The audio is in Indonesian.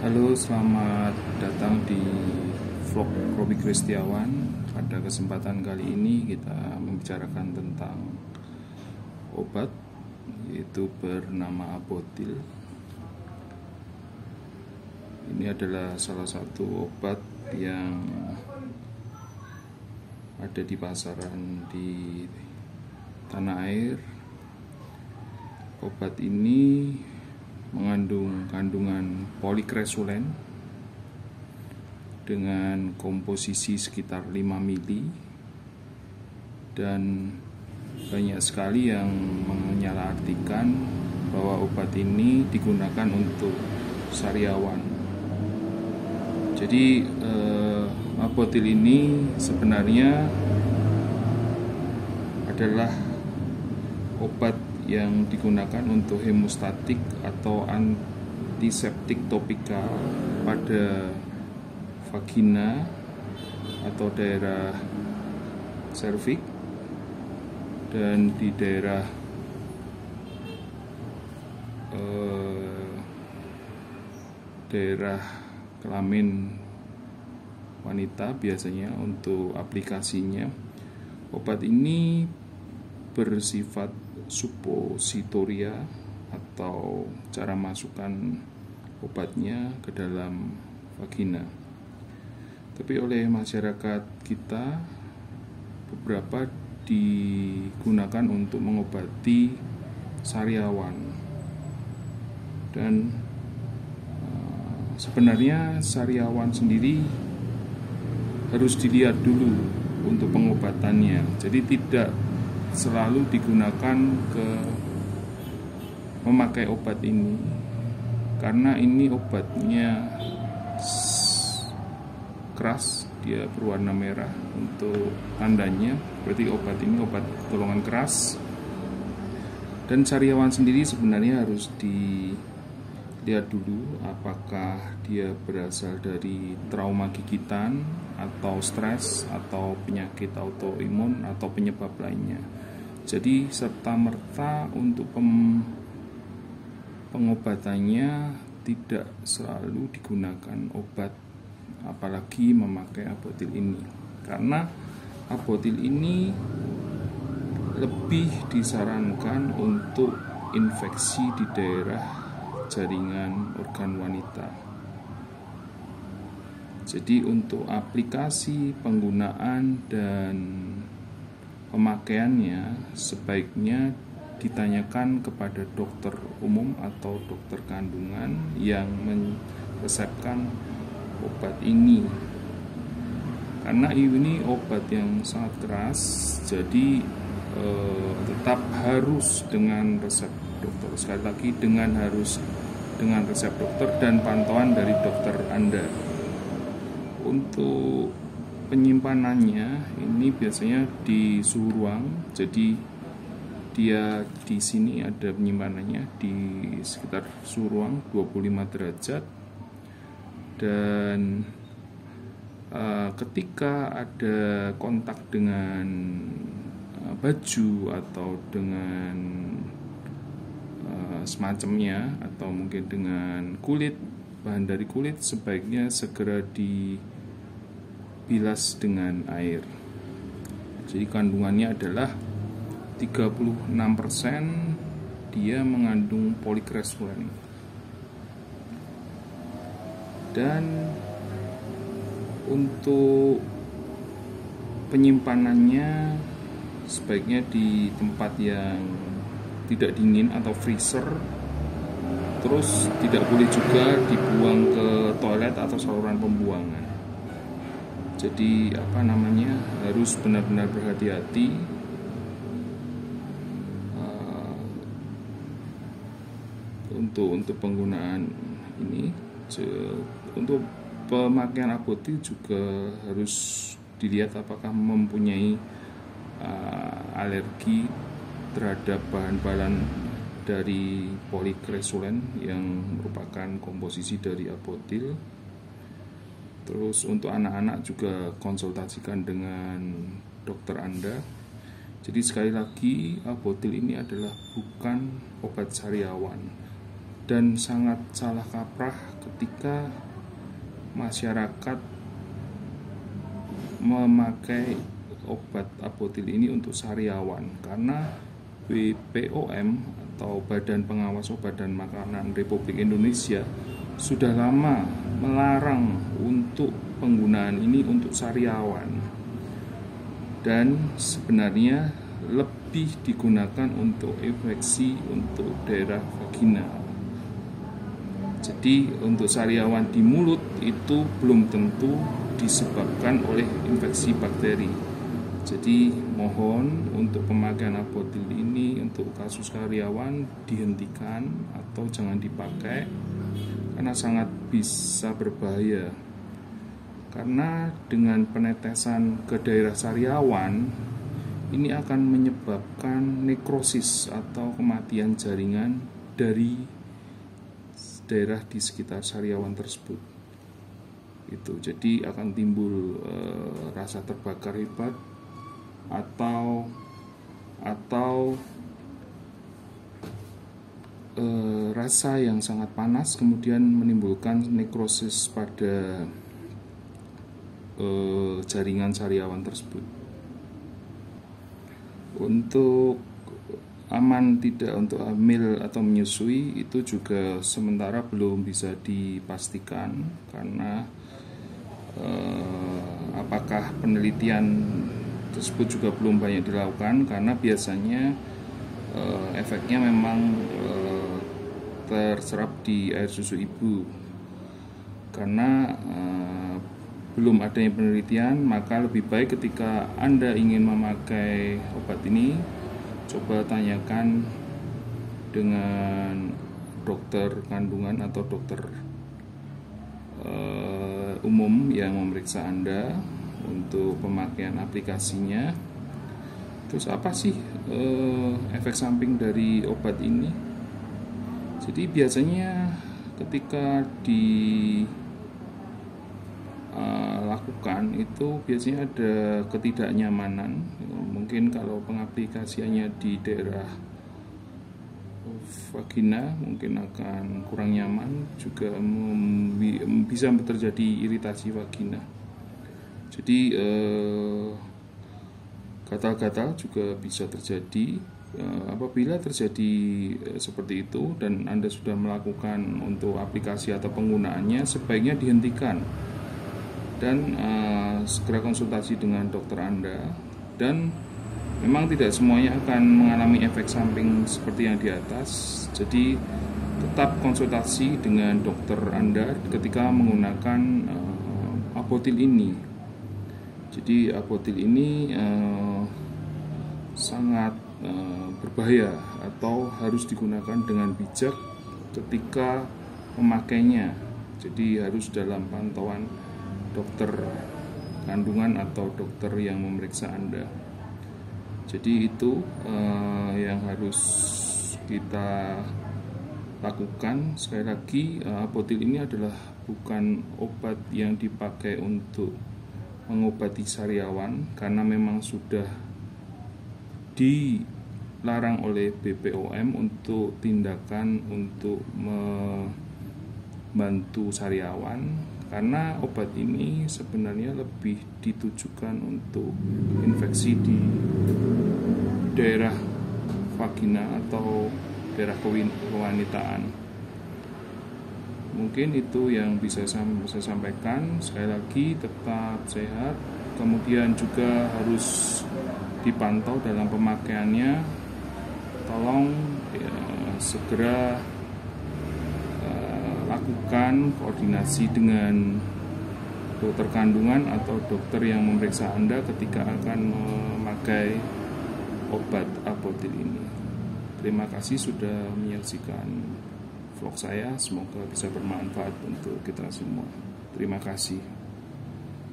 Halo, selamat datang di vlog Robi Kristiawan. Pada kesempatan kali ini kita membicarakan tentang obat, yaitu bernama Abotil. Ini adalah salah satu obat yang ada di pasaran di tanah air. Obat ini mengandung kandungan polikresulen dengan komposisi sekitar 5 mili, dan banyak sekali yang menyalahartikan bahwa obat ini digunakan untuk sariawan. Jadi Abotil ini sebenarnya adalah obat yang digunakan untuk hemostatik atau antiseptik topikal pada vagina atau daerah serviks dan di daerah kelamin wanita. Biasanya untuk aplikasinya, obat ini bersifat suppositoria atau cara masukkan obatnya ke dalam vagina. Tapi oleh masyarakat kita, beberapa digunakan untuk mengobati sariawan. Dan sebenarnya sariawan sendiri harus dilihat dulu untuk pengobatannya. Jadi tidak selalu digunakan memakai obat ini, karena ini obatnya keras, dia berwarna merah untuk tandanya, berarti obat ini obat golongan keras. Dan sariawan sendiri sebenarnya harus dilihat dulu apakah dia berasal dari trauma gigitan atau stres atau penyakit autoimun atau penyebab lainnya. Jadi serta-merta untuk pengobatannya tidak selalu digunakan obat, apalagi memakai Abotil ini, karena Abotil ini lebih disarankan untuk infeksi di daerah jaringan organ wanita. Jadi untuk aplikasi, penggunaan, dan pemakaiannya sebaiknya ditanyakan kepada dokter umum atau dokter kandungan yang meresepkan obat ini, karena ini obat yang sangat keras. Jadi tetap harus dengan resep dokter. Sekali lagi, harus dengan resep dokter dan pantauan dari dokter Anda. Untuk penyimpanannya ini biasanya di suhu ruang. Jadi dia di sini ada penyimpanannya di sekitar suhu ruang 25 derajat. Dan ketika ada kontak dengan baju atau dengan semacamnya, atau mungkin dengan kulit, bahan dari kulit, sebaiknya segera dibilas dengan air. Jadi kandungannya adalah 36%, dia mengandung polikresulen. Dan untuk penyimpanannya sebaiknya di tempat yang tidak dingin atau freezer. Terus tidak boleh juga dibuang ke toilet atau saluran pembuangan. Jadi harus benar-benar berhati-hati untuk penggunaan ini. Untuk pemakaian Abotil juga harus dilihat apakah mempunyai alergi terhadap bahan-bahan dari polikresulen yang merupakan komposisi dari Abotil. Terus untuk anak-anak juga konsultasikan dengan dokter Anda. Jadi sekali lagi, Abotil ini adalah bukan obat sariawan dan sangat salah kaprah ketika masyarakat memakai obat Apotil ini untuk sariawan, karena BPOM atau Badan Pengawas Obat dan Makanan Republik Indonesia sudah lama melarang untuk penggunaan ini untuk sariawan, dan sebenarnya lebih digunakan untuk infeksi untuk daerah vaginal. Jadi untuk sariawan di mulut itu belum tentu disebabkan oleh infeksi bakteri. Jadi mohon untuk pemakaian Apotil ini untuk kasus sariawan dihentikan atau jangan dipakai, karena sangat bisa berbahaya. Karena dengan penetesan ke daerah sariawan ini akan menyebabkan nekrosis atau kematian jaringan dari daerah di sekitar sariawan tersebut. Jadi akan timbul rasa terbakar hebat atau rasa yang sangat panas, kemudian menimbulkan nekrosis pada jaringan sariawan tersebut. Untuk aman tidak untuk hamil atau menyusui itu juga sementara belum bisa dipastikan, karena apakah penelitian tersebut juga belum banyak dilakukan, karena biasanya efeknya memang terserap di air susu ibu. Karena belum adanya penelitian, maka lebih baik ketika Anda ingin memakai obat ini, coba tanyakan dengan dokter kandungan atau dokter umum yang memeriksa Anda untuk pemakaian aplikasinya. Terus apa sih efek samping dari obat ini? Jadi biasanya ketika dilakukan itu biasanya ada ketidaknyamanan. Mungkin kalau pengaplikasiannya di daerah vagina mungkin akan kurang nyaman, juga bisa terjadi iritasi vagina. Jadi gatal-gatal juga bisa terjadi. Apabila terjadi seperti itu dan Anda sudah melakukan untuk aplikasi atau penggunaannya, sebaiknya dihentikan dan segera konsultasi dengan dokter Anda. Dan memang tidak semuanya akan mengalami efek samping seperti yang di atas. Jadi tetap konsultasi dengan dokter Anda ketika menggunakan Apotil ini. Jadi Apotil ini sangat berbahaya atau harus digunakan dengan bijak ketika memakainya. Jadi harus dalam pantauan dokter kandungan atau dokter yang memeriksa Anda. Jadi itu yang harus kita lakukan. Sekali lagi, Apotil ini adalah bukan obat yang dipakai untuk mengobati sariawan, karena memang sudah dilarang oleh BPOM untuk tindakan untuk membantu sariawan, karena obat ini sebenarnya lebih ditujukan untuk infeksi di daerah vagina atau daerah kewanitaan. Mungkin itu yang bisa saya sampaikan. Sekali lagi, tetap sehat, kemudian juga harus dipantau dalam pemakaiannya. Tolong segera lakukan koordinasi dengan dokter kandungan atau dokter yang memeriksa Anda ketika akan memakai obat Apotil ini. Terima kasih sudah menyaksikan vlog saya. Semoga bisa bermanfaat untuk kita semua. Terima kasih.